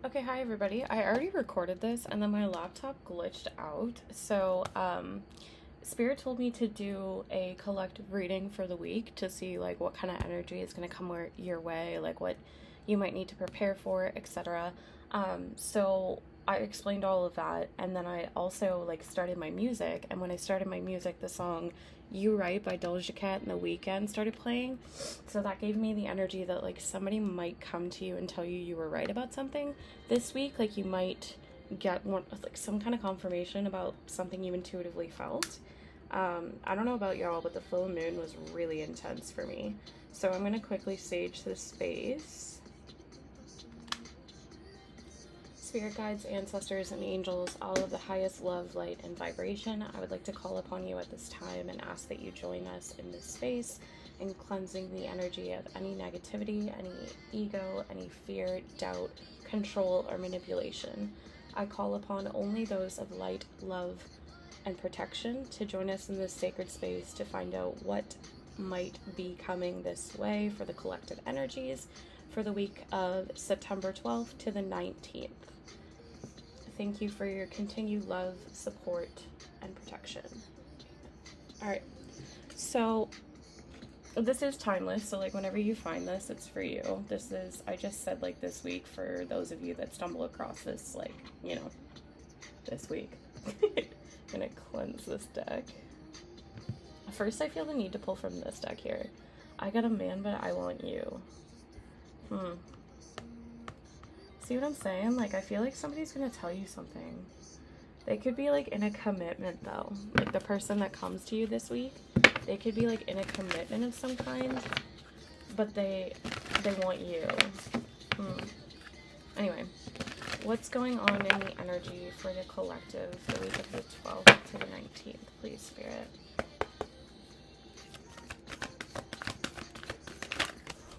Okay, hi everybody. I already recorded this and then my laptop glitched out. So, Spirit told me to do a collective reading for the week to see like what kind of energy is going to come your way, like what you might need to prepare for, etc. So I explained all of that, and then I also like started my music. And when I started my music, the song "You Right" by Doja Cat and The Weeknd started playing. So that gave me the energy that like somebody might come to you and tell you you were right about something this week. Like you might get one like some kind of confirmation about something you intuitively felt. I don't know about y'all, but the full moon was really intense for me. So I'm gonna quickly sage this space. Spirit guides, ancestors, and angels, all of the highest love, light, and vibration, I would like to call upon you at this time and ask that you join us in this space in cleansing the energy of any negativity, any ego, any fear, doubt, control, or manipulation. I call upon only those of light, love, and protection to join us in this sacred space to find out what might be coming this way for the collective energies for the week of September 12th to the 19th. Thank you for your continued love, support, and protection. All right, so this is timeless, so like whenever you find this, it's for you. This is, I just said like this week for those of you that stumble across this, like, you know, this week. I'm gonna cleanse this deck. First, I feel the need to pull from this deck here. I got a man, but I want you. See what I'm saying? Like, I feel like somebody's gonna tell you something. They could be like in a commitment though. Like the person that comes to you this week, they could be like in a commitment of some kind, but they want you. Anyway, what's going on in the energy for the collective the week of the 12th to the 19th, please, Spirit?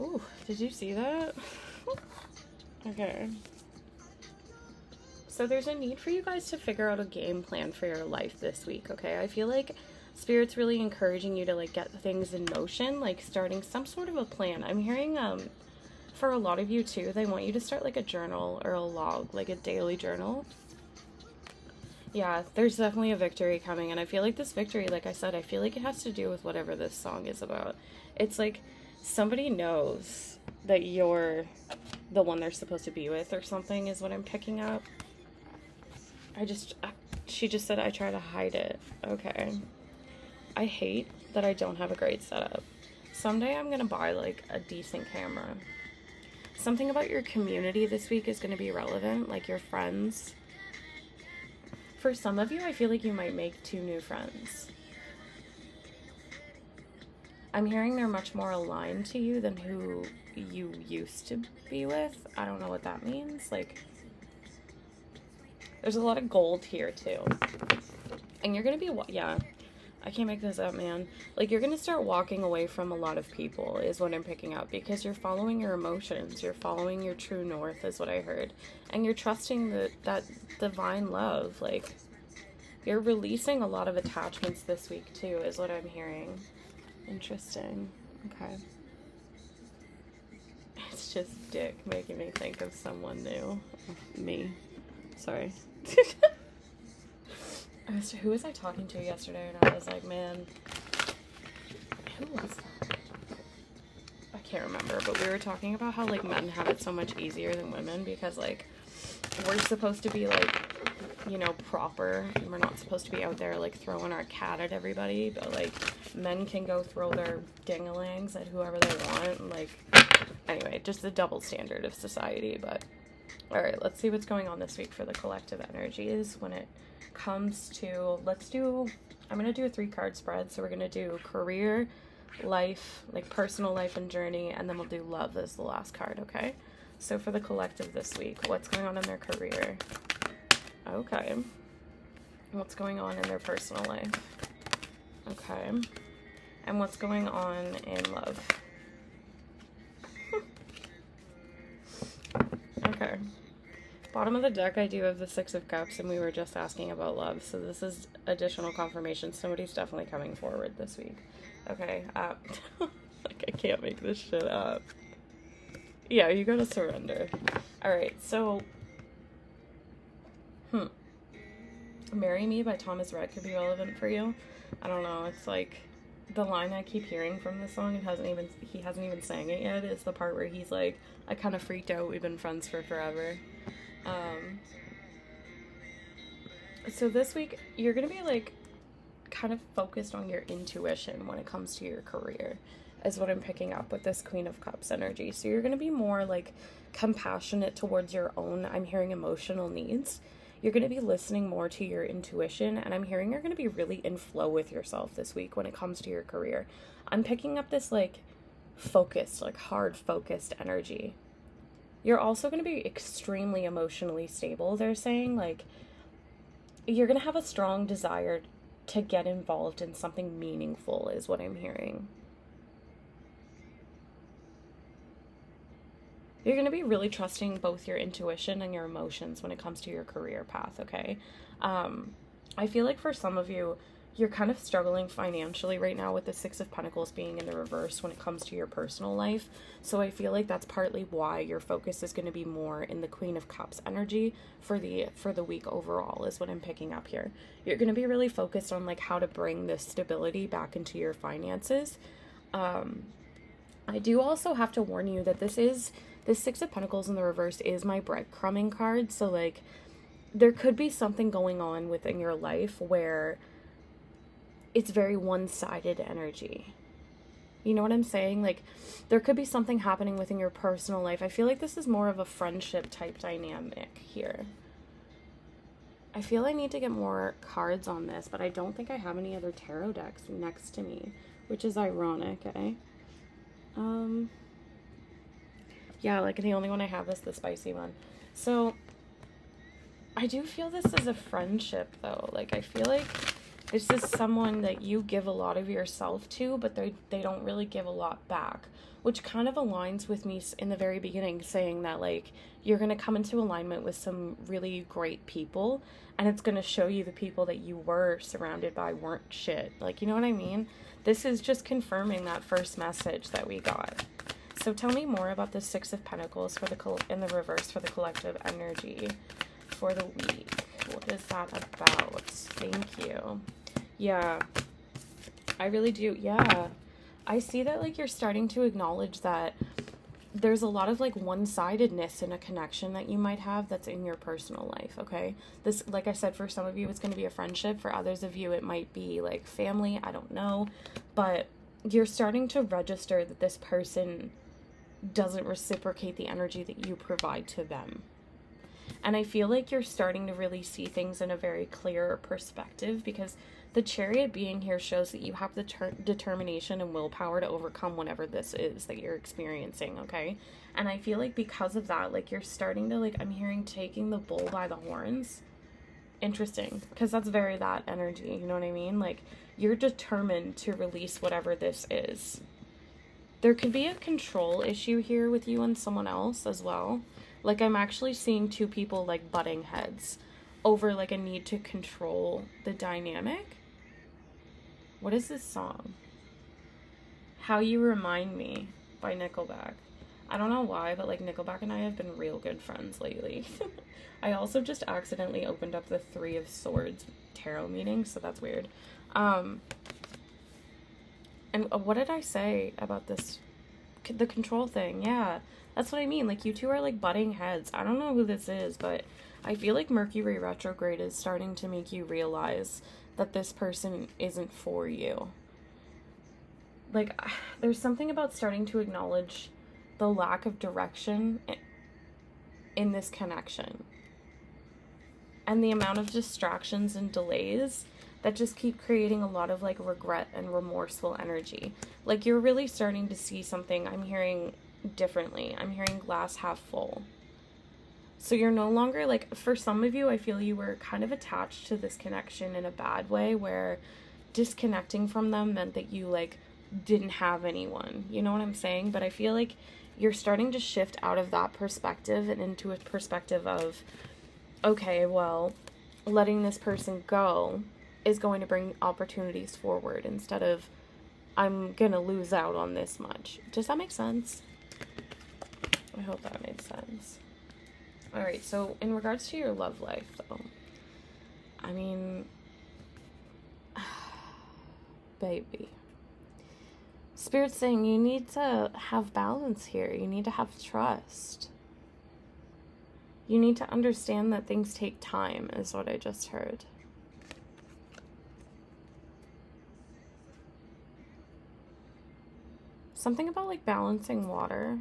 Ooh, did you see that? Okay. So there's a need for you guys to figure out a game plan for your life this week, okay? I feel like Spirit's really encouraging you to like get things in motion, like starting some sort of a plan. I'm hearing for a lot of you too, they want you to start like a journal or a log, like a daily journal. Yeah, there's definitely a victory coming, and I feel like this victory, like I said, I feel like it has to do with whatever this song is about. It's like somebody knows that you're the one they're supposed to be with or something is what I'm picking up. She just said I try to hide it. Okay. I hate that I don't have a great setup. Someday I'm gonna buy like a decent camera. Something about your community this week is gonna be relevant, like your friends. For some of you, I feel like you might make 2 new friends. I'm hearing they're much more aligned to you than who you used to be with. I don't know what that means. Like, there's a lot of gold here too. And you're gonna be, yeah, I can't make this up, man. Like, you're gonna start walking away from a lot of people is what I'm picking up, because you're following your emotions. You're following your true north is what I heard. And you're trusting that divine love. Like, you're releasing a lot of attachments this week too is what I'm hearing. Interesting. Okay. It's just Dick making me think of someone new. Me. Sorry. Who was I talking to yesterday? And I was like, man, who was that? I can't remember, but we were talking about how like men have it so much easier than women because like we're supposed to be like, you know, proper, and we're not supposed to be out there like throwing our cat at everybody, but like men can go throw their dingalangs at whoever they want, and like, anyway, just the double standard of society. But all right, let's see what's going on this week for the collective energies when it comes to, I'm gonna do a 3-card spread. So we're gonna do career, life, like personal life and journey, and then we'll do love as the last card. Okay, so for the collective this week, what's going on in their career? Okay. What's going on in their personal life? Okay. And what's going on in love? Okay. Bottom of the deck, I do have the 6 of Cups, and we were just asking about love, so this is additional confirmation. Somebody's definitely coming forward this week. Okay. Like, I can't make this shit up. Yeah, you gotta surrender. Alright, so Marry Me by Thomas Rhett could be relevant for you. I don't know, it's like the line I keep hearing from the song, and he hasn't even sang it yet, is the part where he's like, I kind of freaked out, we've been friends for forever. So this week you're gonna be like kind of focused on your intuition when it comes to your career, is what I'm picking up with this Queen of Cups energy. So you're gonna be more like compassionate towards your own, I'm hearing, emotional needs. You're going to be listening more to your intuition, and I'm hearing you're going to be really in flow with yourself this week when it comes to your career. I'm picking up this like focused, like hard focused energy. You're also going to be extremely emotionally stable. They're saying like you're going to have a strong desire to get involved in something meaningful, is what I'm hearing. You're going to be really trusting both your intuition and your emotions when it comes to your career path, okay? I feel like for some of you, you're kind of struggling financially right now with the Six of Pentacles being in the reverse when it comes to your personal life. So I feel like that's partly why your focus is going to be more in the Queen of Cups energy for the week overall, is what I'm picking up here. You're going to be really focused on like how to bring this stability back into your finances. I do also have to warn you that this Six of Pentacles in the reverse is my breadcrumbing card. So like there could be something going on within your life where it's very one-sided energy. You know what I'm saying? Like there could be something happening within your personal life. I feel like this is more of a friendship type dynamic here. I feel I need to get more cards on this, but I don't think I have any other tarot decks next to me, which is ironic, eh? Yeah, like the only one I have is the spicy one. So I do feel this is a friendship though. Like I feel like this is someone that you give a lot of yourself to, but they don't really give a lot back, which kind of aligns with me in the very beginning saying that like you're going to come into alignment with some really great people, and it's going to show you the people that you were surrounded by weren't shit. Like, you know what I mean? This is just confirming that first message that we got. So tell me more about the Six of Pentacles in the reverse for the collective energy for the week. What is that about? Thank you. Yeah, I really do. Yeah, I see that like you're starting to acknowledge that there's a lot of like one-sidedness in a connection that you might have that's in your personal life, okay? This, like I said, for some of you, it's going to be a friendship. For others of you, it might be like family. I don't know. But you're starting to register that this person doesn't reciprocate the energy that you provide to them. And I feel like you're starting to really see things in a very clear perspective, because the Chariot being here shows that you have the determination and willpower to overcome whatever this is that you're experiencing, okay? And I feel like because of that, like you're starting to, like, I'm hearing taking the bull by the horns. Interesting, because that's very that energy, you know what I mean? Like you're determined to release whatever this is. There could be a control issue here with you and someone else as well. Like I'm actually seeing two people like butting heads over like a need to control the dynamic. What is this song? How You Remind Me by Nickelback. I don't know why, but like Nickelback and I have been real good friends lately. I also just accidentally opened up the Three of Swords tarot meeting, so that's weird. And what did I say about this? The control thing, yeah. That's what I mean. Like, you two are, like, butting heads. I don't know who this is, but I feel like Mercury retrograde is starting to make you realize that this person isn't for you. Like, there's something about starting to acknowledge the lack of direction in this connection. And the amount of distractions and delays that just keep creating a lot of like regret and remorseful energy. Like you're really starting to see something, I'm hearing differently. I'm hearing glass half full. So you're no longer like, for some of you, I feel you were kind of attached to this connection in a bad way, where disconnecting from them meant that you like didn't have anyone. You know what I'm saying? But I feel like you're starting to shift out of that perspective and into a perspective of, okay, well, letting this person go is going to bring opportunities forward instead of I'm gonna lose out on this much. Does that make sense? I hope that made sense. Alright, so in regards to your love life though, I mean, baby. Spirit's saying you need to have balance here. You need to have trust. You need to understand that things take time, is what I just heard. Something about like balancing water.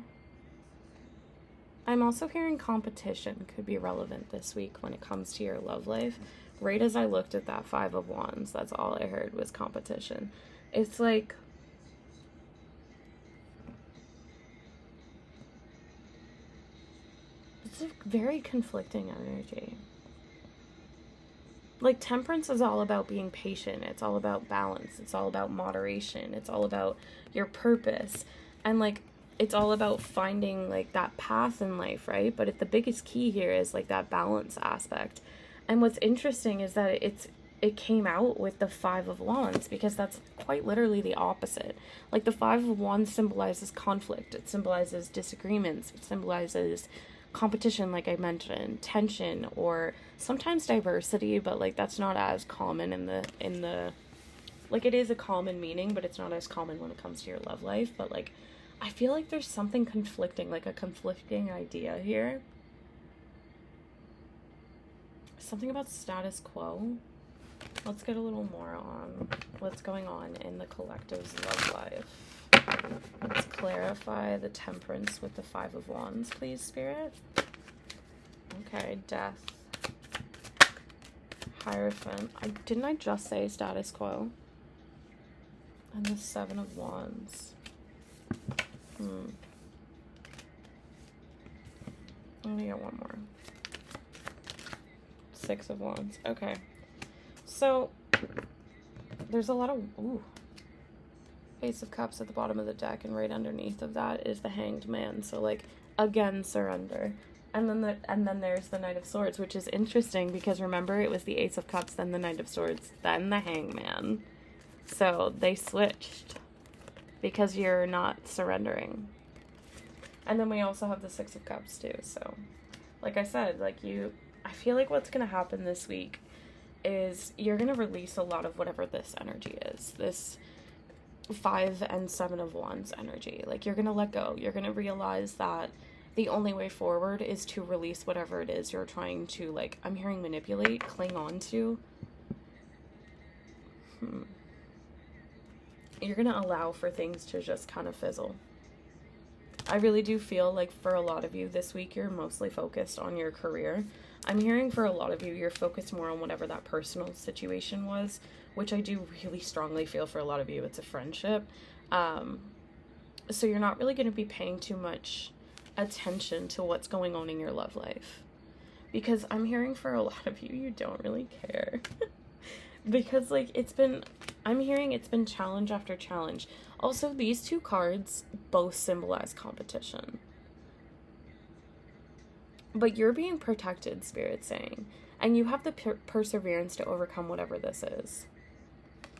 I'm also hearing competition could be relevant this week when it comes to your love life. Right as I looked at that Five of Wands, that's all I heard was competition. It's like, it's a very conflicting energy. Like, temperance is all about being patient. It's all about balance. It's all about moderation. It's all about your purpose. And, like, it's all about finding, like, that path in life, right? But the biggest key here is, like, that balance aspect. And what's interesting is that it came out with the Five of Wands, because that's quite literally the opposite. Like, the Five of Wands symbolizes conflict. It symbolizes disagreements. It symbolizes competition, like I mentioned, tension, or sometimes diversity, but like that's not as common in the like, it is a common meaning, but it's not as common when it comes to your love life. But like, I feel like there's something conflicting, like a conflicting idea here. Something about status quo. Let's get a little more on what's going on in the collective's love life. Let's clarify the temperance with the Five of Wands, please, Spirit. Okay, death. Hierophant. Didn't I just say status quo? And the Seven of Wands. I'm gonna get one more. Six of Wands. Okay. So, there's a lot of... Ooh. Ace of Cups at the bottom of the deck, and right underneath of that is the Hanged Man. So, like, again, surrender. And then there's the Knight of Swords, which is interesting because remember, it was the Ace of Cups, then the Knight of Swords, then the Hanged Man. So they switched because you're not surrendering. And then we also have the Six of Cups too. So, like I said, like I feel like what's gonna happen this week is you're gonna release a lot of whatever this energy is. This Five and Seven of Wands energy. Like, you're gonna let go. You're gonna realize that the only way forward is to release whatever it is you're trying to, like, I'm hearing manipulate, cling on to. You're gonna allow for things to just kind of fizzle. I really do feel like for a lot of you this week, you're mostly focused on your career. I'm hearing for a lot of you, you're focused more on whatever that personal situation was, which I do really strongly feel for a lot of you, it's a friendship. So you're not really going to be paying too much attention to what's going on in your love life. Because I'm hearing for a lot of you, you don't really care. Because, like, I'm hearing it's been challenge after challenge. Also, these two cards both symbolize competition. But you're being protected, Spirit's saying. And you have the perseverance to overcome whatever this is.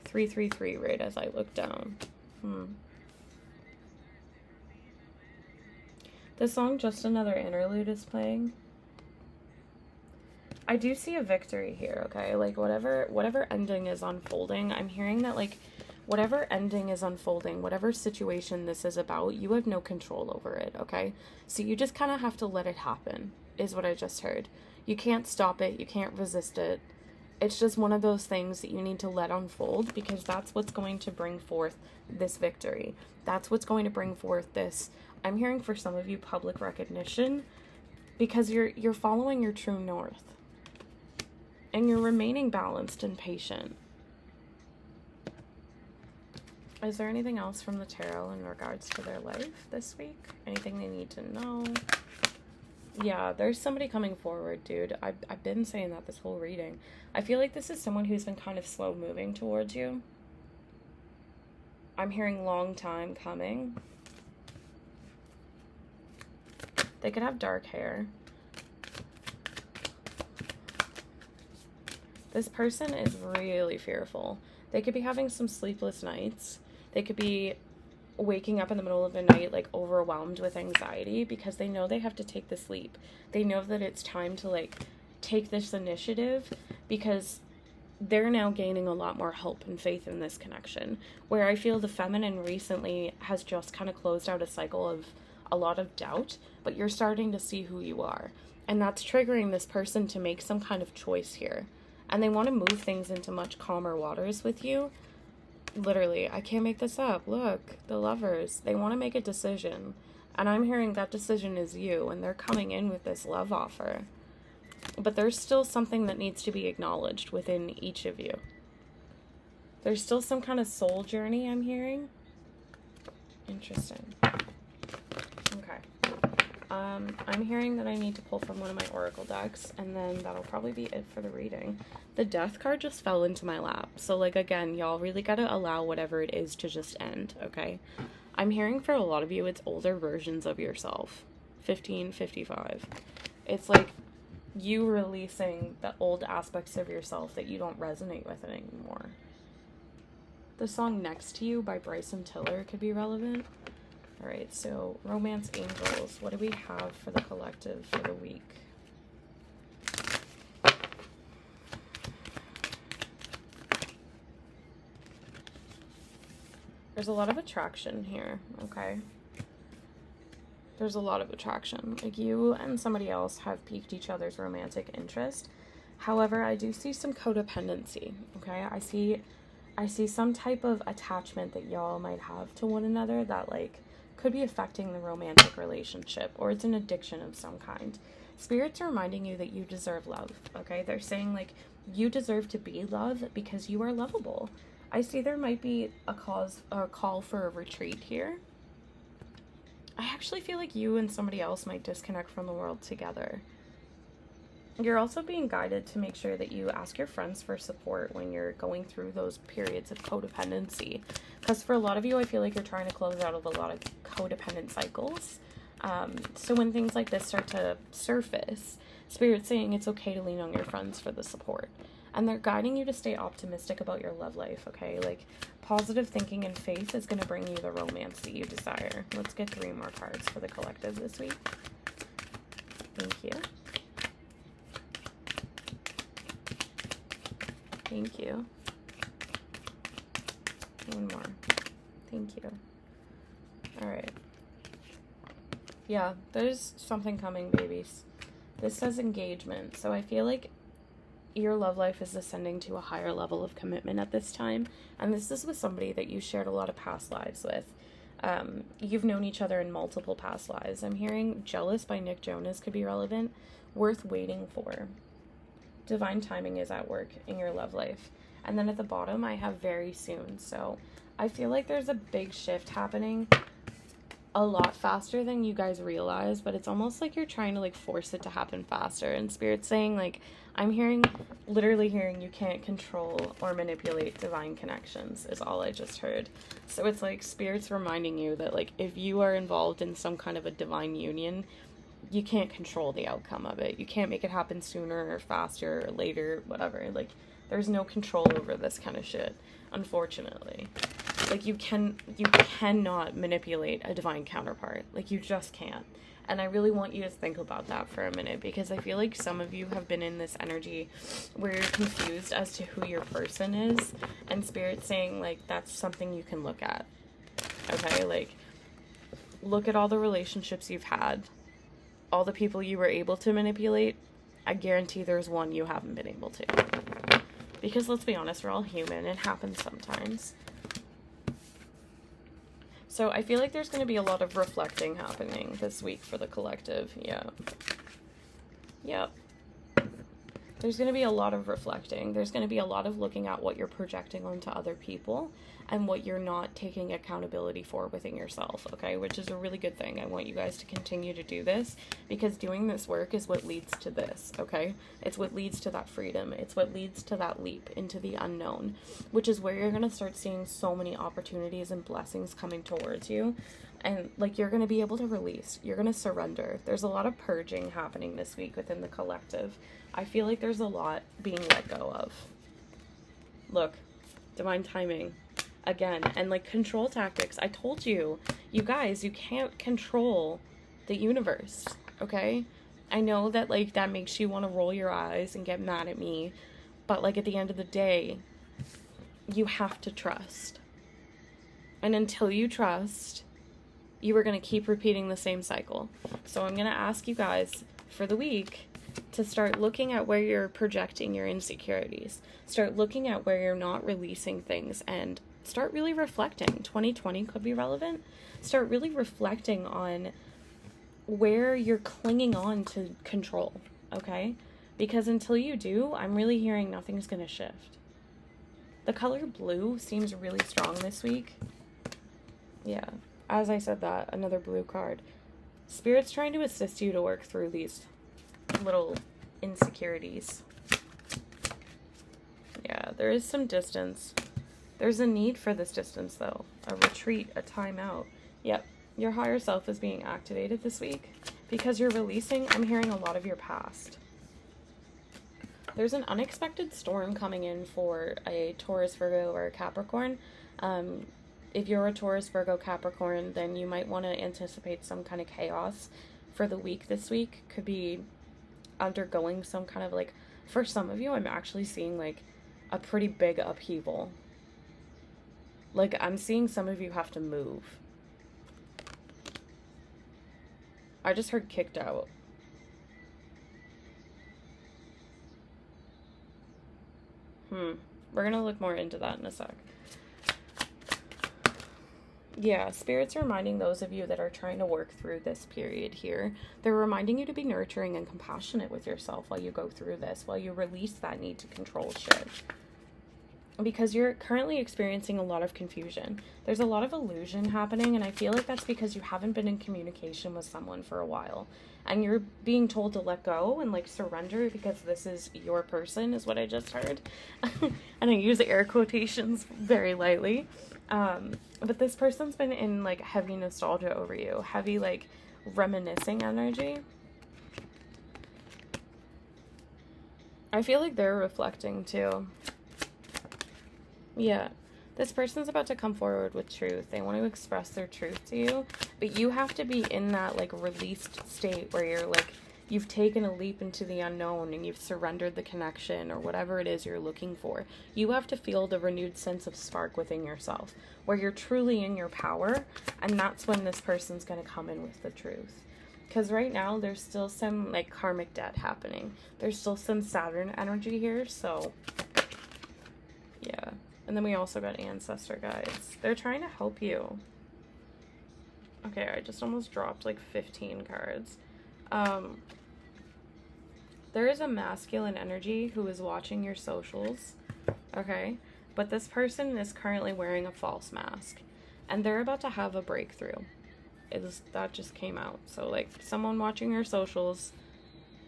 333 right as I look down. The song Just Another Interlude is playing. I do see a victory here, okay? Like, whatever ending is unfolding, I'm hearing that, like, whatever ending is unfolding, whatever situation this is about, you have no control over it, okay? So you just kind of have to let it happen, is what I just heard. You can't stop it. You can't resist it. It's just one of those things that you need to let unfold, because that's what's going to bring forth this victory. That's what's going to bring forth this, I'm hearing for some of you, public recognition, because you're following your true north. And you're remaining balanced and patient. Is there anything else from the tarot in regards to their life this week? Anything they need to know? Yeah, there's somebody coming forward, dude. I've been saying that this whole reading. I feel like this is someone who's been kind of slow moving towards you. I'm hearing long time coming. They could have dark hair. This person is really fearful. They could be having some sleepless nights. They could be waking up in the middle of the night, like, overwhelmed with anxiety because they know they have to take this leap. They know that it's time to, like, take this initiative because they're now gaining a lot more hope and faith in this connection, where I feel the feminine recently has just kind of closed out a cycle of a lot of doubt, but you're starting to see who you are. And that's triggering this person to make some kind of choice here. And they want to move things into much calmer waters with you. Literally, I can't make this up. Look, the Lovers, they want to make a decision. And I'm hearing that decision is you, and they're coming in with this love offer. But there's still something that needs to be acknowledged within each of you. There's still some kind of soul journey I'm hearing. Interesting. Okay. I'm hearing that I need to pull from one of my oracle decks, and then that'll probably be it for the reading. The Death card just fell into my lap. So, like, again, y'all really gotta allow whatever it is to just end, okay? I'm hearing for a lot of you, it's older versions of yourself. 15, 55. It's like you releasing the old aspects of yourself that you don't resonate with anymore. The song Next to You by Bryson Tiller could be relevant. Alright, so Romance Angels, what do we have for the collective for the week? There's a lot of attraction here, okay? There's a lot of attraction. Like, you and somebody else have piqued each other's romantic interest. However, I do see some codependency, okay? I see some type of attachment that y'all might have to one another that, like, could be affecting the romantic relationship, or it's an addiction of some kind. Spirits are reminding you that you deserve love, okay? They're saying, like, you deserve to be loved because you are lovable. I see there might be a call for a retreat here. I actually feel like you and somebody else might disconnect from the world together. You're also being guided to make sure that you ask your friends for support when you're going through those periods of codependency. Because for a lot of you, I feel like you're trying to close out of a lot of codependent cycles. So when things like this start to surface, Spirit's saying it's okay to lean on your friends for the support. And they're guiding you to stay optimistic about your love life, okay? Like, positive thinking and faith is going to bring you the romance that you desire. Let's get 3 more cards for the collective this week. Thank you. Thank you. 1 more. Thank you. Alright. Yeah, there's something coming, babies. This says engagement, so I feel like your love life is ascending to a higher level of commitment at this time, and this is with somebody that you shared a lot of past lives with. You've known each other in multiple past lives. I'm hearing Jealous by Nick Jonas could be relevant. Worth waiting for. Divine timing is at work in your love life. And then at the bottom, I have very soon. So I feel like there's a big shift happening a lot faster than you guys realize, but it's almost like you're trying to, like, force it to happen faster. And Spirit's saying, like, I'm literally hearing you can't control or manipulate divine connections is all I just heard. So it's like Spirit's reminding you that, like, if you are involved in some kind of a divine union, you can't control the outcome of it. You can't make it happen sooner or faster or later, whatever. Like, there's no control over this kind of shit, unfortunately. Like, you cannot manipulate a divine counterpart. Like, you just can't. And I really want you to think about that for a minute, because I feel like some of you have been in this energy where you're confused as to who your person is, and Spirit's saying, like, that's something you can look at. Okay? Like, look at all the relationships you've had, all the people you were able to manipulate. I guarantee there's one you haven't been able to. Because let's be honest, we're all human. It happens sometimes. So I feel like there's going to be a lot of reflecting happening this week for the collective. Yeah. Yep. There's going to be a lot of reflecting. There's going to be a lot of looking at what you're projecting onto other people and what you're not taking accountability for within yourself, okay? Which is a really good thing. I want you guys to continue to do this, because doing this work is what leads to this, okay? It's what leads to that freedom. It's what leads to that leap into the unknown, which is where you're going to start seeing so many opportunities and blessings coming towards you. And, like, you're going to be able to release. You're going to surrender. There's a lot of purging happening this week within the collective. I feel like there's a lot being let go of. Look, divine timing. Again, and, like, control tactics. I told you, you guys, you can't control the universe, okay? I know that, like, that makes you want to roll your eyes and get mad at me, But, like, at the end of the day, you have to trust. And until you trust, you are going to keep repeating the same cycle. So I'm going to ask you guys for the week to start looking at where you're projecting your insecurities. Start looking at where you're not releasing things and start really reflecting. 2020 could be relevant. Start really reflecting on where you're clinging on to control, okay? Because until you do, I'm really hearing nothing's going to shift. The color blue seems really strong this week. Yeah, as I said that, another blue card. Spirit's trying to assist you to work through these little insecurities. Yeah, there is some distance. There's a need for this distance, though. A retreat, a timeout. Yep, your higher self is being activated this week because you're releasing, I'm hearing a lot of your past. There's an unexpected storm coming in for a Taurus, Virgo, or a Capricorn. If you're a Taurus, Virgo, Capricorn, then you might want to anticipate some kind of chaos for the week this week. Could be undergoing some kind of, like, for some of you, I'm actually seeing, like, a pretty big upheaval. Like, I'm seeing some of you have to move. I just heard kicked out. We're gonna look more into that in a sec. Yeah, Spirit's reminding those of you that are trying to work through this period here. They're reminding you to be nurturing and compassionate with yourself while you go through this, while you release that need to control shit. Because you're currently experiencing a lot of confusion. There's a lot of illusion happening, and I feel like that's because you haven't been in communication with someone for a while. And you're being told to let go and, like, surrender because this is your person, is what I just heard. And I use air quotations very lightly. But this person's been in, like, heavy nostalgia over you. Heavy, like, reminiscing energy. I feel like they're reflecting, too. Yeah, this person's about to come forward with truth. They want to express their truth to you, but you have to be in that, like, released state where you're, like, you've taken a leap into the unknown and you've surrendered the connection or whatever it is you're looking for. You have to feel the renewed sense of spark within yourself where you're truly in your power, and that's when this person's going to come in with the truth. Because right now, there's still some, like, karmic debt happening. There's still some Saturn energy here, so yeah. And then we also got ancestor guides. They're trying to help you. Okay, I just almost dropped like 15 cards. There is a masculine energy who is watching your socials. Okay? But this person is currently wearing a false mask. And they're about to have a breakthrough. That just came out. So, like, someone watching your socials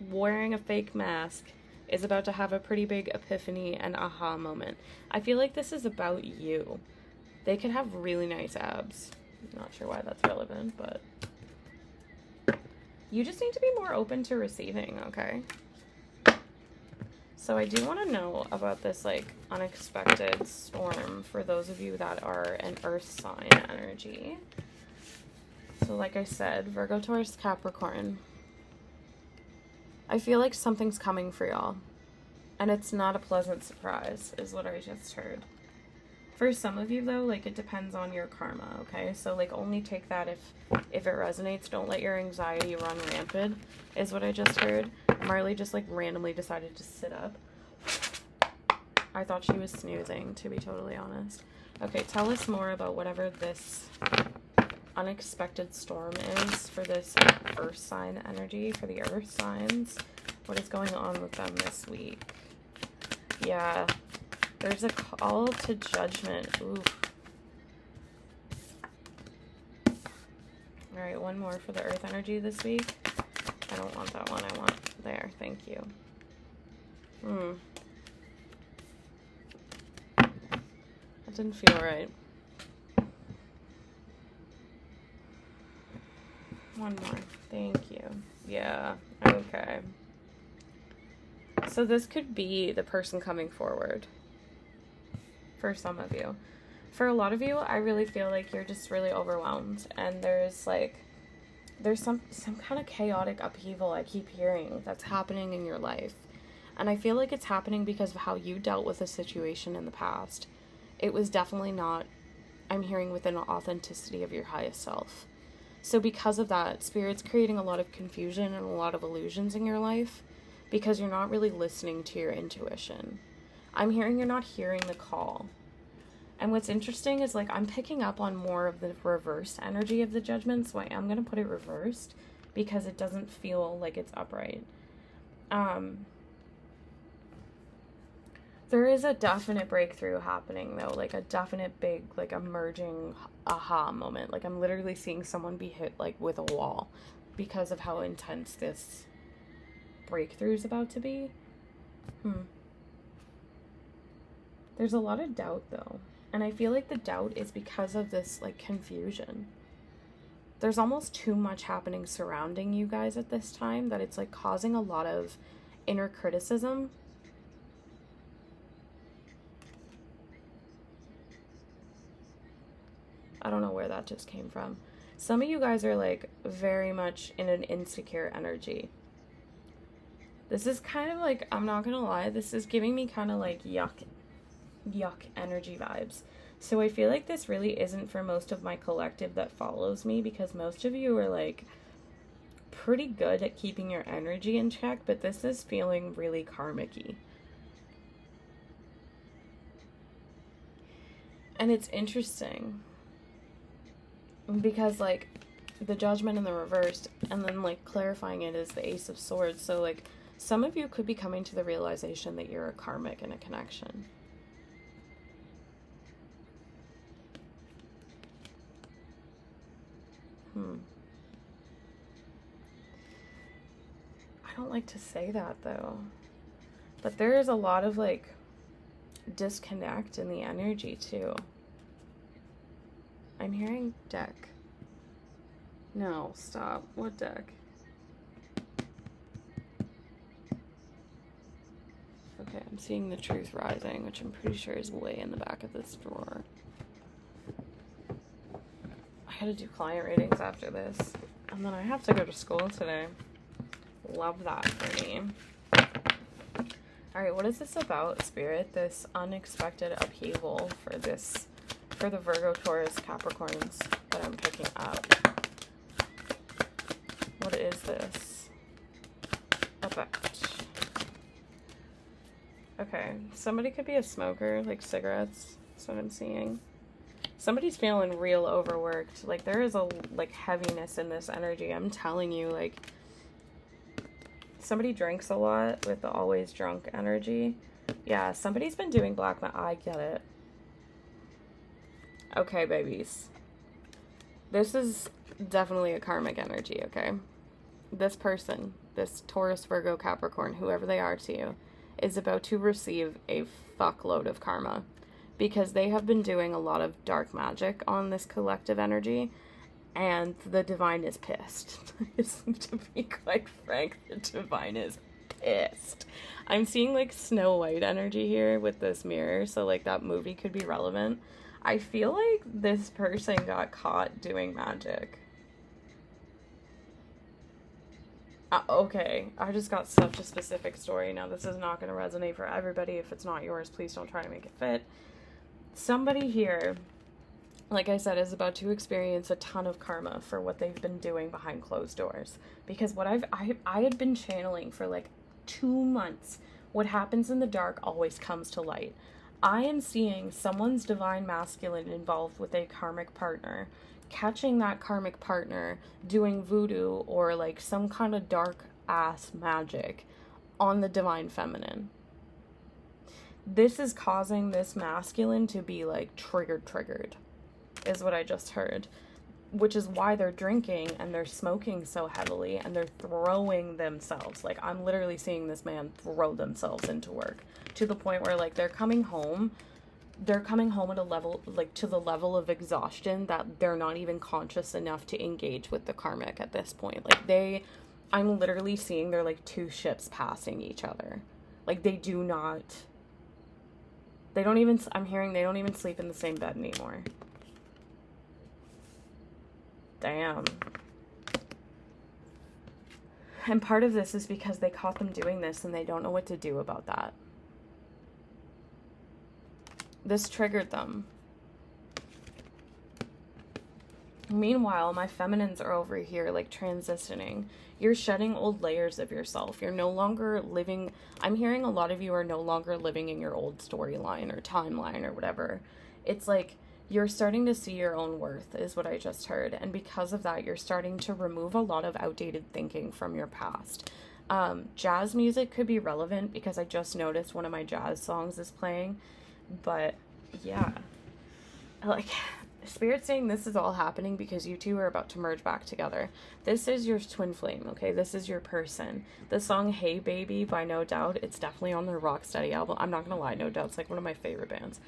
wearing a fake mask is about to have a pretty big epiphany and aha moment. I feel like this is about you. They could have really nice abs. I'm not sure why that's relevant, but you just need to be more open to receiving, okay? So I do want to know about this, like, unexpected storm for those of you that are an earth sign energy. So like I said, Virgo, Taurus, Capricorn. I feel like something's coming for y'all. And it's not a pleasant surprise, is what I just heard. For some of you, though, like, it depends on your karma, okay? So, like, only take that if it resonates. Don't let your anxiety run rampant, is what I just heard. Marley just, like, randomly decided to sit up. I thought she was snoozing, to be totally honest. Okay, tell us more about whatever this unexpected storm is for this earth sign energy, for the earth signs. What is going on with them this week? Yeah, there's a call to judgment. Ooh. Alright, one more for the earth energy this week. I don't want that one. I want there. Thank you. That didn't feel right. One more. Thank you. Yeah. Okay. So this could be the person coming forward. For some of you. For a lot of you, I really feel like you're just really overwhelmed. And there's some kind of chaotic upheaval I keep hearing that's happening in your life. And I feel like it's happening because of how you dealt with a situation in the past. It was definitely not, I'm hearing, within the authenticity of your highest self. So because of that, Spirit's creating a lot of confusion and a lot of illusions in your life because you're not really listening to your intuition. I'm hearing you're not hearing the call. And what's interesting is, like, I'm picking up on more of the reversed energy of the Judgment, so I am going to put it reversed because it doesn't feel like it's upright. There is a definite breakthrough happening, though, like a definite big, like, emerging aha moment. Like, I'm literally seeing someone be hit, like, with a wall because of how intense this breakthrough is about to be. There's a lot of doubt, though. And I feel like the doubt is because of this, like, confusion. There's almost too much happening surrounding you guys at this time that it's, like, causing a lot of inner criticism. I don't know where that just came from. Some of you guys are, like, very much in an insecure energy. This is kind of like, I'm not gonna lie, this is giving me kind of like yuck energy vibes. So I feel like this really isn't for most of my collective that follows me, because most of you are, like, pretty good at keeping your energy in check, but this is feeling really karmic-y. And it's interesting because, like, the Judgment in the reversed, and then, like, clarifying it is the Ace of Swords. So, like, some of you could be coming to the realization that you're a karmic in a connection. I don't like to say that, though. But there is a lot of, like, disconnect in the energy, too. I'm hearing deck. No, stop. What deck? Okay, I'm seeing the Truth Rising, which I'm pretty sure is way in the back of this drawer. I gotta do client readings after this. And then I have to go to school today. Love that for me. Alright, what is this about, Spirit? This unexpected upheaval for the Virgo, Taurus, Capricorns that I'm picking up. What is this about? Okay, somebody could be a smoker, like cigarettes. That's what I'm seeing. Somebody's feeling real overworked. Like, there is a, like, heaviness in this energy. I'm telling you, like, somebody drinks a lot with the always drunk energy. Yeah, somebody's been doing black magic. I get it. Okay, babies. This is definitely a karmic energy, okay? This person, this Taurus, Virgo, Capricorn, whoever they are to you, is about to receive a fuckload of karma because they have been doing a lot of dark magic on this collective energy, and the divine is pissed. To be quite frank, the divine is pissed. I'm seeing, like, Snow White energy here with this mirror, so, like, that movie could be relevant. I feel like this person got caught doing magic. Okay, I just got such a specific story. Now, this is not going to resonate for everybody. If it's not yours, please don't try to make it fit. Somebody here, like I said, is about to experience a ton of karma for what they've been doing behind closed doors. Because what I had been channeling for, like, 2 months. What happens in the dark always comes to light. I am seeing someone's divine masculine involved with a karmic partner, catching that karmic partner doing voodoo or, like, some kind of dark ass magic on the divine feminine. This is causing this masculine to be, like, triggered, is what I just heard. Which is why they're drinking and they're smoking so heavily and they're throwing themselves. Like, I'm literally seeing this man throw themselves into work to the point where, like, they're coming home at a level, like, to the level of exhaustion that they're not even conscious enough to engage with the karmic at this point. Like, I'm literally seeing they're like 2 ships passing each other. Like, I'm hearing they don't even sleep in the same bed anymore. Damn. And part of this is because they caught them doing this and they don't know what to do about that. This triggered them. Meanwhile, my feminines are over here, like, transitioning. You're shedding old layers of yourself. You're no longer living... I'm hearing a lot of you are no longer living in your old storyline or timeline or whatever. It's like you're starting to see your own worth, is what I just heard. And because of that, you're starting to remove a lot of outdated thinking from your past. Jazz music could be relevant because I just noticed one of my jazz songs is playing. But, yeah. Like... Spirit's saying this is all happening because you two are about to merge back together. This is your twin flame, okay? This is your person. The song Hey Baby by No Doubt, it's definitely on their Rocksteady album. I'm not gonna lie, No Doubt's like one of my favorite bands.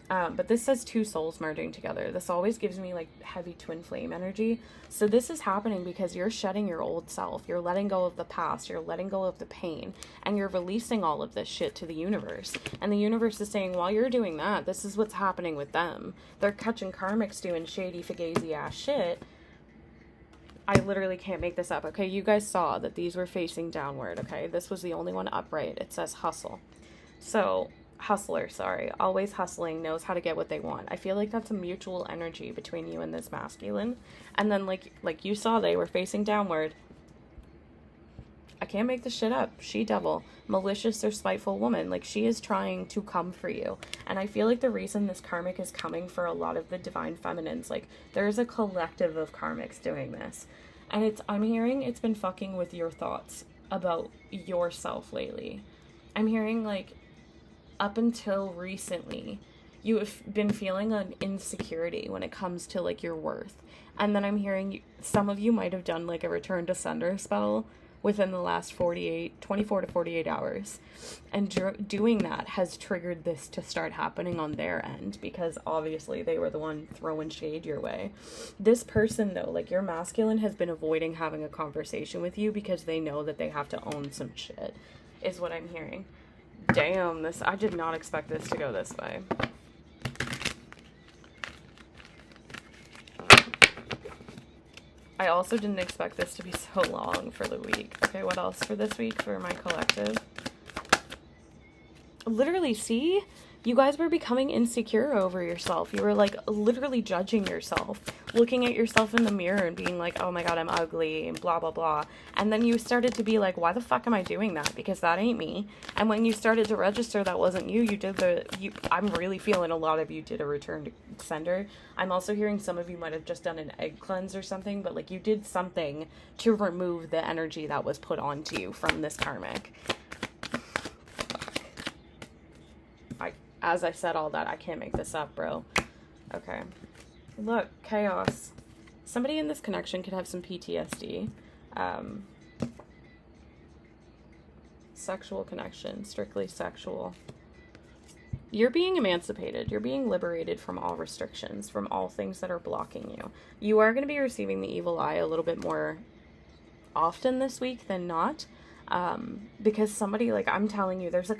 But this says two souls merging together. This always gives me like heavy twin flame energy. So this is happening because you're shedding your old self. You're letting go of the past. You're letting go of the pain. And you're releasing all of this shit to the universe. And the universe is saying, while you're doing that, this is what's happening with them. They're catching karmics doing shady, fugazi ass shit. I literally can't make this up. Okay, you guys saw that these were facing downward, okay? This was the only one upright. It says hustle. So... hustler, sorry, always hustling, knows how to get what they want. I feel like that's a mutual energy between you and this masculine. And then like you saw, they were facing downward. I can't make this shit up. She devil, malicious or spiteful woman, like she is trying to come for you. And I feel like the reason this karmic is coming for a lot of the divine feminines, like there's a collective of karmics doing this. And I'm hearing it's been fucking with your thoughts about yourself lately. I'm hearing like up until recently, you have been feeling an insecurity when it comes to, like, your worth. And then I'm hearing some of you might have done, like, a return to sender spell within the last 24 to 48 hours. And doing that has triggered this to start happening on their end, because obviously they were the one throwing shade your way. This person, though, like, your masculine has been avoiding having a conversation with you because they know that they have to own some shit, is what I'm hearing. Damn, I did not expect this to go this way. I also didn't expect this to be so long for the week. Okay, what else for this week for my collective? Literally, see? You guys were becoming insecure over yourself. You were, like, literally judging yourself. Looking at yourself in the mirror and being like, oh my god, I'm ugly, and blah, blah, blah. And then you started to be like, why the fuck am I doing that? Because that ain't me. And when you started to register that wasn't you, I'm really feeling a lot of you did a return to sender. I'm also hearing some of you might have just done an egg cleanse or something, but, like, you did something to remove the energy that was put onto you from this karmic. As I said all that, I can't make this up, bro. Okay. Look, chaos. Somebody in this connection could have some PTSD. Sexual connection, strictly sexual. You're being emancipated. You're being liberated from all restrictions, from all things that are blocking you. You are going to be receiving the evil eye a little bit more often this week than not. Because somebody, like, I'm telling you, there's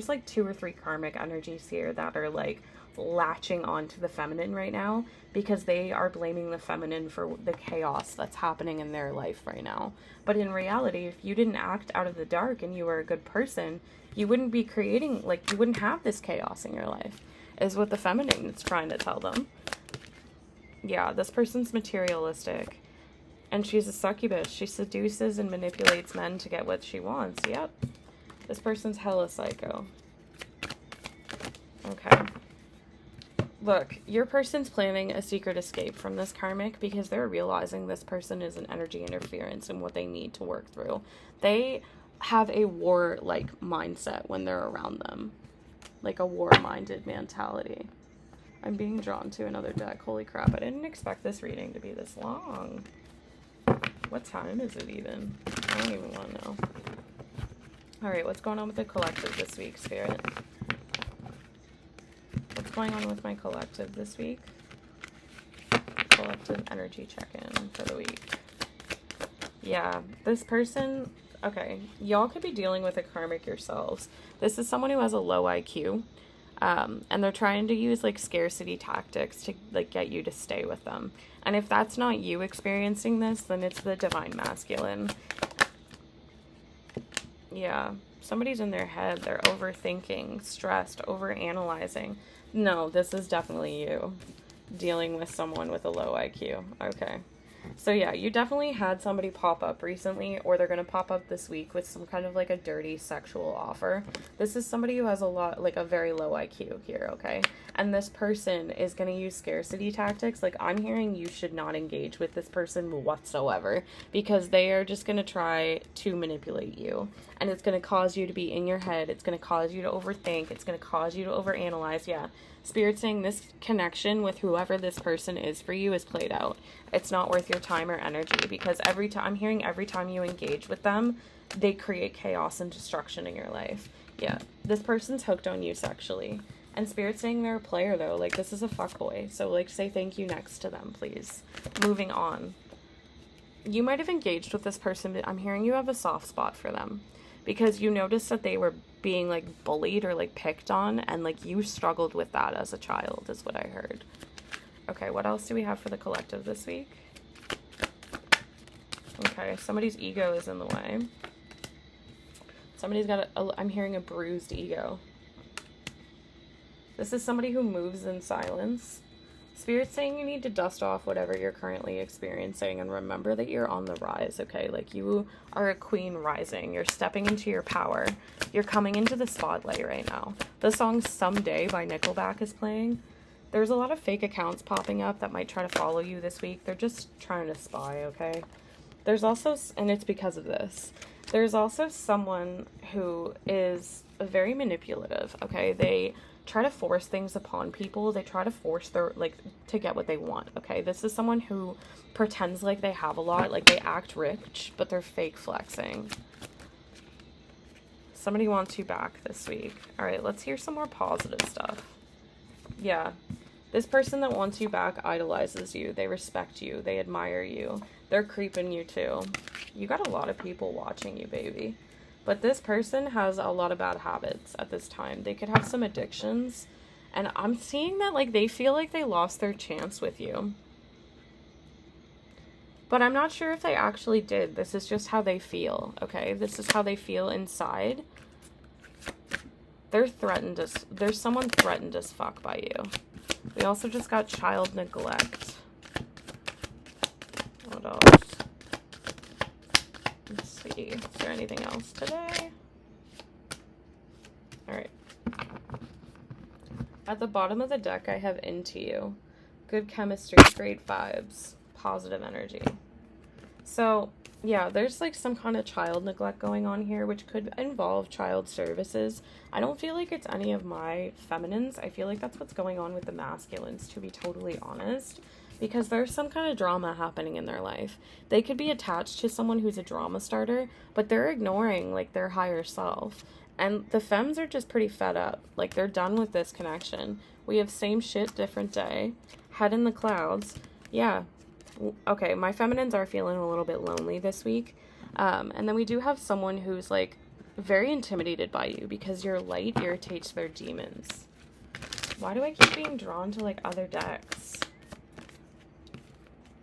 like 2 or 3 karmic energies here that are, like, latching onto the feminine right now because they are blaming the feminine for the chaos that's happening in their life right now. But in reality, if you didn't act out of the dark and you were a good person, you wouldn't be creating, like, you wouldn't have this chaos in your life, is what the feminine is trying to tell them. Yeah, this person's materialistic. And she's a succubus. She seduces and manipulates men to get what she wants. Yep. This person's hella psycho. Okay. Look, your person's planning a secret escape from this karmic because they're realizing this person is an energy interference and what they need to work through. They have a war-like mindset when they're around them. Like a war-minded mentality. I'm being drawn to another deck. Holy crap, I didn't expect this reading to be this long. What time is it even? I don't even want to know. Alright, what's going on with the collective this week, Spirit? What's going on with my collective this week? Collective energy check-in for the week. Yeah, this person... Okay, y'all could be dealing with a karmic yourselves. This is someone who has a low IQ. And they're trying to use, like, scarcity tactics to, like, get you to stay with them. And if that's not you experiencing this, then it's the divine masculine. Yeah, somebody's in their head. They're overthinking, stressed, overanalyzing. No, this is definitely you dealing with someone with a low IQ. Okay. So yeah, you definitely had somebody pop up recently, or they're going to pop up this week with some kind of like a dirty sexual offer. This is somebody who has a very low IQ here, okay? And this person is going to use scarcity tactics. Like, I'm hearing you should not engage with this person whatsoever, because they are just going to try to manipulate you. And it's going to cause you to be in your head. It's going to cause you to overthink. It's going to cause you to overanalyze. Yeah. Spirit saying this connection with whoever this person is for you is played out. It's not worth your time or energy, because every time you engage with them, they create chaos and destruction in your life. Yeah, this person's hooked on you sexually. And Spirit's saying they're a player, though. Like, this is a fuckboy. So, like, say thank you next to them, please. Moving on. You might have engaged with this person, but I'm hearing you have a soft spot for them, because you noticed that they were being, like, bullied or, like, picked on, and, like, you struggled with that as a child, is what I heard. Okay, what else do we have for the collective this week? Okay, somebody's ego is in the way. Somebody's got I'm hearing a bruised ego. This is somebody who moves in silence. Spirit's saying you need to dust off whatever you're currently experiencing and remember that you're on the rise, okay? Like, you are a queen rising. You're stepping into your power. You're coming into the spotlight right now. The song Someday by Nickelback is playing. There's a lot of fake accounts popping up that might try to follow you this week. They're just trying to spy, okay? There's also, and it's because of this, there's also someone who is very manipulative, okay? They try to force things upon people. They try to force to get what they want, okay? This is someone who pretends like they have a lot, like they act rich, but they're fake flexing. Somebody wants you back this week. All right, let's hear some more positive stuff. Yeah, this person that wants you back idolizes you. They respect you. They admire you. They're creeping you too. You got a lot of people watching you, baby. But this person has a lot of bad habits at this time. They could have some addictions. And I'm seeing that, like, they feel like they lost their chance with you. But I'm not sure if they actually did. This is just how they feel, okay? This is how they feel inside. There's someone threatened as fuck by you. We also just got child neglect. What else? Let's see. Is there anything else today? Alright. At the bottom of the deck, I have into you. Good chemistry, great vibes, positive energy. So, yeah, there's like some kind of child neglect going on here, which could involve child services. I don't feel like it's any of my feminines. I feel like that's what's going on with the masculines, to be totally honest, because there's some kind of drama happening in their life. They could be attached to someone who's a drama starter, but they're ignoring, like, their higher self. And the femmes are just pretty fed up. Like, they're done with this connection. We have same shit, different day. Head in the clouds. Yeah. Okay, my feminines are feeling a little bit lonely this week. And then we do have someone who's, like, very intimidated by you because your light irritates their demons. Why do I keep being drawn to, like, other decks?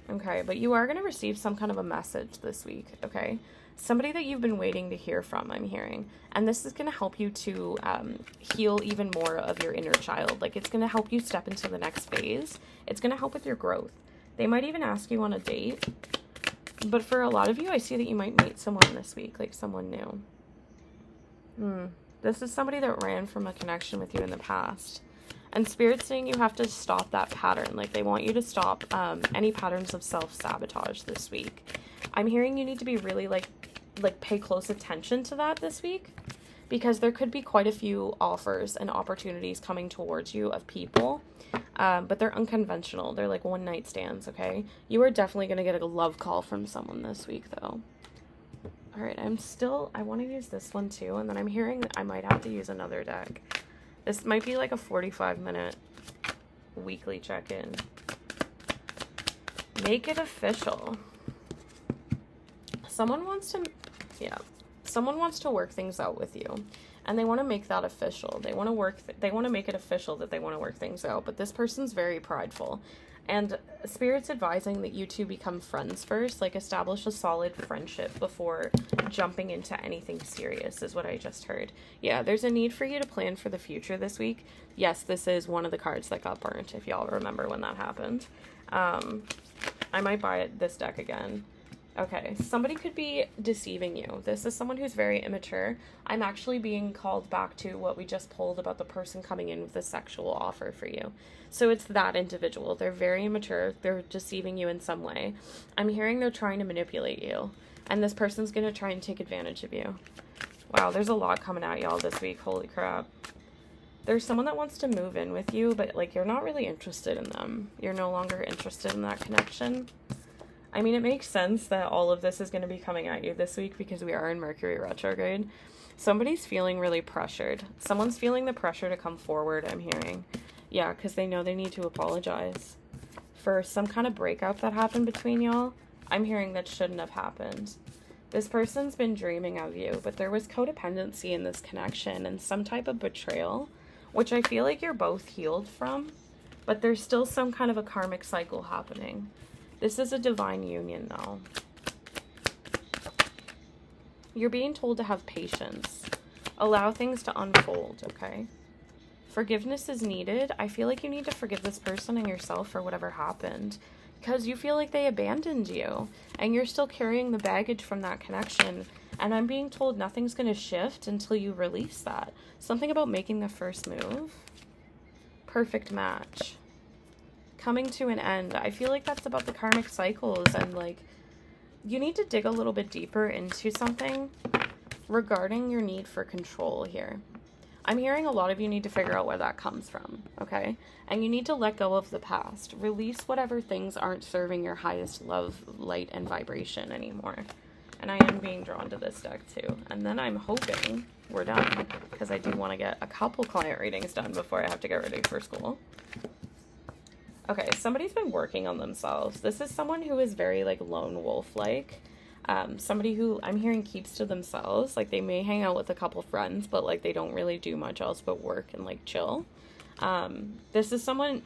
Okay, but you are going to receive some kind of a message this week, okay? Somebody that you've been waiting to hear from, I'm hearing. And this is going to help you to heal even more of your inner child. Like, it's going to help you step into the next phase. It's going to help with your growth. They might even ask you on a date. But for a lot of you, I see that you might meet someone this week, like someone new. This is somebody that ran from a connection with you in the past. And Spirit's saying you have to stop that pattern. Like, they want you to stop any patterns of self-sabotage this week. I'm hearing you need to be really, like pay close attention to that this week, because there could be quite a few offers and opportunities coming towards you of people, but they're unconventional. They're like one-night stands, okay? You are definitely going to get a love call from someone this week, though. All right, I want to use this one, too, and then I'm hearing I might have to use another deck. This might be like a 45-minute weekly check-in. Make it official. Someone wants to work things out with you, and they want to make that official. They want to make it official that they want to work things out, but this person's very prideful. And Spirit's advising that you two become friends first, like establish a solid friendship before jumping into anything serious, is what I just heard. Yeah, there's a need for you to plan for the future this week. Yes, this is one of the cards that got burnt, if y'all remember when that happened. I might buy this deck again. Okay, somebody could be deceiving you. This is someone who's very immature. I'm actually being called back to what we just pulled about the person coming in with a sexual offer for you. So it's that individual. They're very immature. They're deceiving you in some way. I'm hearing they're trying to manipulate you. And this person's going to try and take advantage of you. Wow, there's a lot coming at y'all this week. Holy crap. There's someone that wants to move in with you, but like you're not really interested in them. You're no longer interested in that connection. I mean, it makes sense that all of this is going to be coming at you this week because we are in Mercury retrograde. Somebody's feeling really pressured. Someone's feeling the pressure to come forward, I'm hearing. Yeah, because they know they need to apologize for some kind of breakup that happened between y'all. I'm hearing that shouldn't have happened. This person's been dreaming of you, but there was codependency in this connection and some type of betrayal, which I feel like you're both healed from, but there's still some kind of a karmic cycle happening. This is a divine union, though. You're being told to have patience. Allow things to unfold, okay? Forgiveness is needed. I feel like you need to forgive this person and yourself for whatever happened, because you feel like they abandoned you, and you're still carrying the baggage from that connection, and I'm being told nothing's going to shift until you release that. Something about making the first move. Perfect match. Coming to an end. I feel like that's about the karmic cycles, and like you need to dig a little bit deeper into something regarding your need for control here. I'm hearing a lot of you need to figure out where that comes from, okay? And you need to let go of the past. Release whatever things aren't serving your highest love, light, and vibration anymore. And I am being drawn to this deck too. And then I'm hoping we're done, because I do want to get a couple client readings done before I have to get ready for school. Okay, somebody's been working on themselves. This is someone who is very, like, lone wolf-like. Somebody who I'm hearing keeps to themselves. Like, they may hang out with a couple friends, but, like, they don't really do much else but work and, like, chill. This is something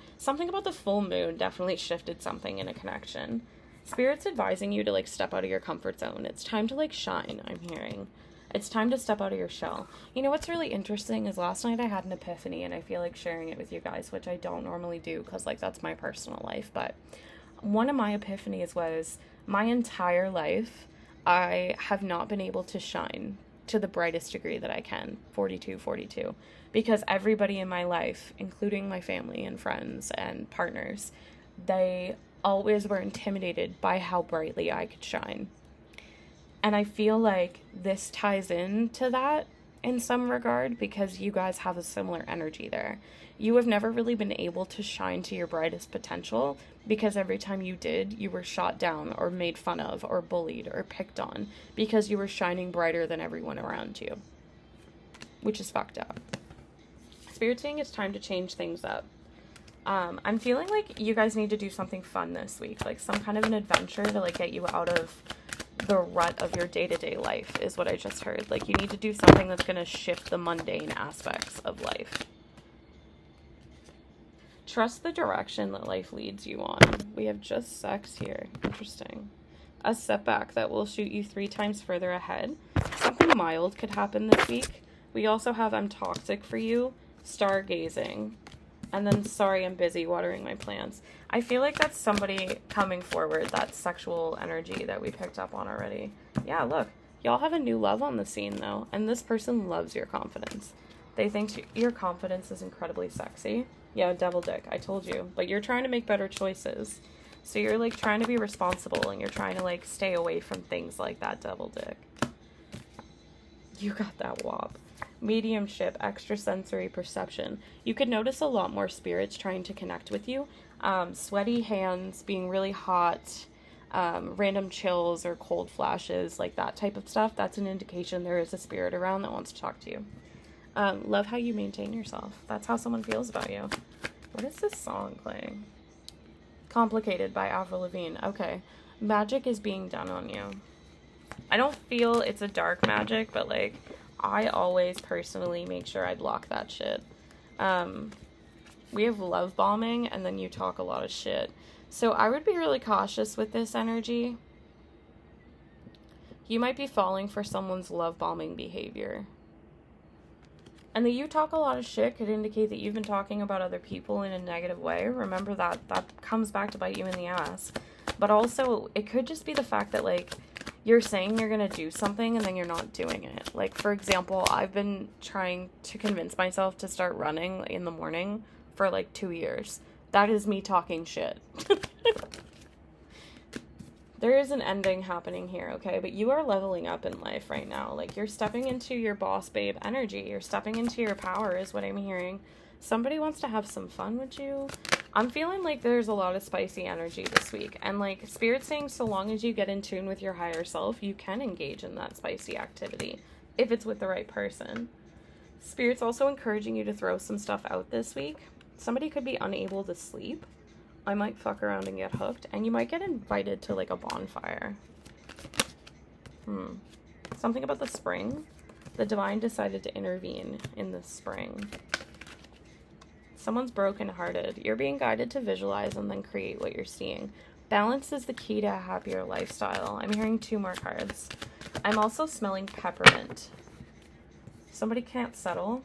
about the full moon definitely shifted something in a connection. Spirit's advising you to, like, step out of your comfort zone. It's time to, like, shine, I'm hearing. It's time to step out of your shell. You know what's really interesting is last night I had an epiphany, and I feel like sharing it with you guys, which I don't normally do because, like, that's my personal life. But one of my epiphanies was my entire life I have not been able to shine to the brightest degree that I can, 42, because everybody in my life, including my family and friends and partners, they always were intimidated by how brightly I could shine. And I feel like this ties into that in some regard because you guys have a similar energy there. You have never really been able to shine to your brightest potential because every time you did, you were shot down or made fun of or bullied or picked on because you were shining brighter than everyone around you, which is fucked up. Spirit's saying it's time to change things up. I'm feeling like you guys need to do something fun this week, like some kind of an adventure to, like, get you out of the rut of your day-to-day life is what I just heard. Like, you need to do something that's going to shift the mundane aspects of life. Trust the direction that life leads you on. We have just sex here. Interesting. A setback that will shoot you 3 times further ahead. Something mild could happen this week. We also have I'm toxic for you, stargazing, and then sorry I'm busy watering my plants. I feel like that's somebody coming forward, that sexual energy that we picked up on already. Yeah, look, y'all have a new love on the scene though, and this person loves your confidence. They think your confidence is incredibly sexy. Yeah, devil dick, I told you. But you're trying to make better choices. So you're, like, trying to be responsible, and you're trying to, like, stay away from things like that devil dick. You got that wop. Mediumship, extrasensory perception. You could notice a lot more spirits trying to connect with you. Sweaty hands, being really hot, random chills or cold flashes, like that type of stuff. That's an indication there is a spirit around that wants to talk to you. Love how you maintain yourself. That's how someone feels about you. What is this song playing? Complicated by Avril Lavigne. Okay. Magic is being done on you. I don't feel it's a dark magic, but, like, I always personally make sure I block that shit. We have love bombing, and then you talk a lot of shit. So I would be really cautious with this energy. You might be falling for someone's love bombing behavior. And that you talk a lot of shit could indicate that you've been talking about other people in a negative way. Remember that comes back to bite you in the ass. But also, it could just be the fact that, like, you're saying you're going to do something and then you're not doing it. Like, for example, I've been trying to convince myself to start running in the morning for, like, 2 years. That is me talking shit. There is an ending happening here, okay? But you are leveling up in life right now. Like, you're stepping into your boss babe energy. You're stepping into your power is what I'm hearing. Somebody wants to have some fun with you. I'm feeling like there's a lot of spicy energy this week. And, like, Spirit's saying so long as you get in tune with your higher self, you can engage in that spicy activity if it's with the right person. Spirit's also encouraging you to throw some stuff out this week. Somebody could be unable to sleep. I might fuck around and get hooked, and you might get invited to, like, a bonfire. Something about the spring. The divine decided to intervene in the spring. Someone's brokenhearted. You're being guided to visualize and then create what you're seeing. Balance is the key to a happier lifestyle. I'm hearing 2 more cards. I'm also smelling peppermint. Somebody can't settle,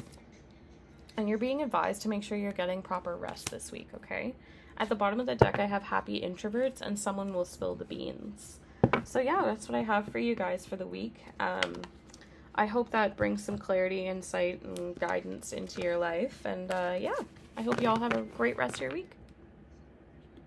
and you're being advised to make sure you're getting proper rest this week, okay? At the bottom of the deck, I have happy introverts, and someone will spill the beans. So yeah, that's what I have for you guys for the week. I hope that brings some clarity, insight, and guidance into your life. And yeah, I hope you all have a great rest of your week.